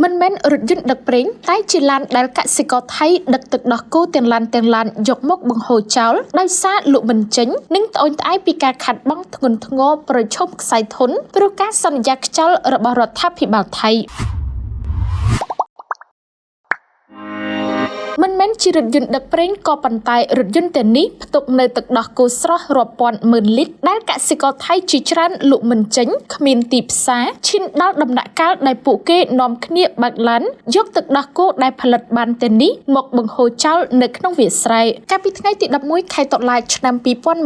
មិនមែនរថយន្តដឹកប្រេងតែជាឡានដែលកសិករថៃដឹកទឹកដោះគោទាំងឡានយកមកបង្ហូរចោលដោយសារលក់មិនចេញនិងត្អូញត្អែរពីការខាត់បងធ្ងន់ធ្ងរប្រឈមខ្សែធនព្រោះការសន្យាខ្យល់របស់រដ្ឋាភិបាលថៃមិនមែនជារថយន្តដឹកប្រេងក៏ប៉ុន្តែរថយន្តទាំងនេះផ្ទុកនៅទឹកដោះគោស្រស់រាប់ពាន់ម៉ឺនលីត្រដែលកសិករថៃជាច្រើនលក់មិនចេញគ្មានទីផ្សារឈានដល់ដំណាក់កាលដែលពួកគេនាំគ្នាបើកឡានយកទឹកដោះគោដែលផលិតបានទាំងនេះមកបង្ហូរចោលនៅក្នុងវាលស្រែកាលពីថ្ងៃទី11ខែតុលាឆ្នាំ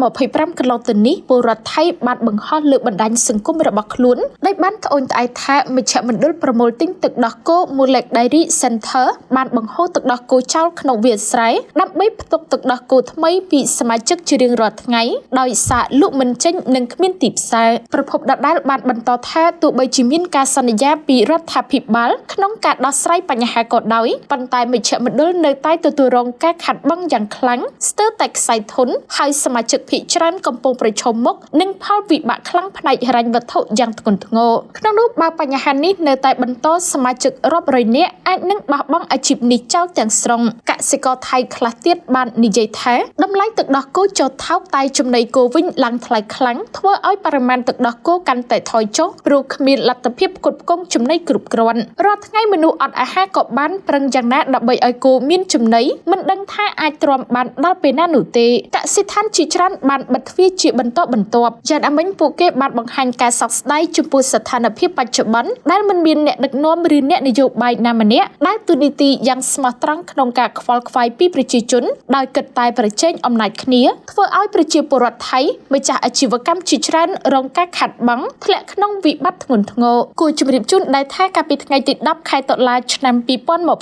2025កន្លងទៅនេះពលរដ្ឋថៃបានបង្ហោះលើបណ្ដាញសង្គមរបស់ខ្លួនដោយបានត្អូញត្អែរថាមជ្ឈមណ្ឌលប្រមូលទិញទឹកដោះគោ Mulek Dairy Center បានបង្ហូរទឹកដោះគោចោលក្នុងវាលស្រែដើម្បីផ្ទុកទឹកដោះគោថ្មីពីសមាជិកជារៀងរាល់ថ្ងៃដោយសារលក់មិនចេញនិងគ្មានទីផ្សារប្រពន្ធដដែលបានបន្តថាទោះបីជាមានការសន្យាពីរដ្ឋាភិបាលក្នុងការដោះស្រាយបញ្ហាក៏ដោយប៉ុន្តែមជ្ឈមណ្ឌលនៅតែទទួលរងការខាត់បងយ៉ាងខ្លាំងស្ទើរតែខ្សែធនហើយសមាជិកភាគច្រើនកំពុងប្រឈមមុខនឹងផលវិបាកខ្លាំងផ្នែកហិរញ្ញវត្ថុយ៉ាងធ្ងន់ធ្ងរក្នុងនោះបើបញ្ហានេះនៅតែបន្តសមាជិករាប់រយនាក់អាចនឹងបោះបង់អាជីពនេះចោលទាំងស្រុងកសិករថៃខ្លះទៀតបាននិយាយថាតម្លៃទឹកដោះគោចុះថោកតែចំណីគោវិញឡើងថ្លៃខ្លាំងធ្វើឲ្យបរិមាណទឹកដោះគោកាន់តែថយចុះព្រោះគ្មានលទ្ធភាពផ្គត់ផ្គង់ចំណីគ្រប់គ្រាន់រាល់ថ្ងៃមនុស្សអត់អាហារក៏បានប្រឹងយ៉ាងណាដើម្បីឲ្យគោមានចំណីមិនដឹងថាអាចទ្រាំបានដល់ពេលណានោះទេកសិដ្ឋានជាច្រើនបានបិទទ្វារជាបន្តបន្ទាប់យ៉ាងណាមិញពួកគេបានបង្ហាញការសោកស្ដាយចំពោះស្ថានភាពបច្ចុប្បន្នដែលមិនមានអ្នកដឹកនាំឬអ្នកនយោបាយណាម្នាក់ដែលទូនីតិយ៉ាងស្មោះត្រង់ក្នុងការខ្វល់ខ្វាយពីប្រជាជនដោយគិតតែប្រជែងអំណាចគ្នាធ្វើឲ្យប្រជាពលរដ្ឋថៃម្ចាស់អាជីវកម្មជាច្រើនរងការខាត់បងធ្លាក់ក្នុងវិបត្តិធ្ងន់ធ្ងរគួរជម្រាបជូនដែរថាកាលពីថ្ងៃទី10ខែតុលាឆ្នាំ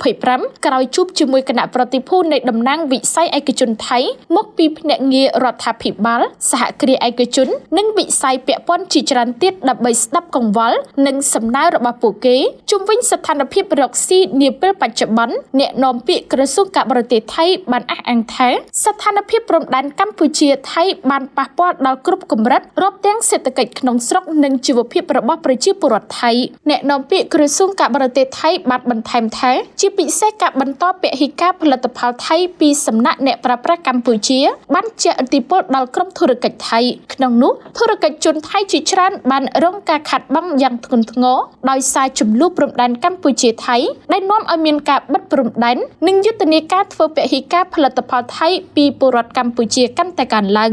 2025ក្រោយជួបជាមួយគណៈប្រតិភូនៃតំណាងវិស័យឯកជនថៃមកពីភ្នាក់ងាររដ្ឋាភិបាលសហគ្រាសឯកជននិងវិស័យពាក់ព័ន្ធជាច្រើនទៀតដើម្បីស្ដាប់កង្វល់និងសំណើរបស់ពួកគេជុំវិញស្ថានភាពរកស៊ីនាពេលបច្ចុប្បន្នអ្នកនាំពាក្យក្រសួងការបរទេសថៃបានអះអាងថាស្ថានភាពព្រំដែនកម្ពុជាថៃបានប៉ះពាល់ដល់គ្រប់កម្រិតរាប់ទាំងសេដ្ឋកិច្ចក្នុងស្រុកនិងជីវភាពរបស់ប្រជាពលរដ្ឋថៃអ្នកនាំពាក្យក្រសួងការបរទេសថៃបានបន្ថែមថាជាពិសេសការបន្តពហិការផលិតផលថៃពីសំណាក់អ្នកប្រើប្រាស់កម្ពុជាបានជះឥទ្ធិពលដល់ក្រុមធុរកិច្ចថៃក្នុងនោះធុរកិច្ចជនថៃជាច្រើនបានរងការខាត់បងយ៉ាងធ្ងន់ធ្ងរដោយសារចំនួនព្រំដែនកម្ពុជាថៃដែលនាំឲ្យមានការបិទព្រំដែននិងយុទ្ធនាការធ្វើពហិការផលិតផលថៃពីពលរដ្ឋកម្ពុជាកាន់តែកើនឡើង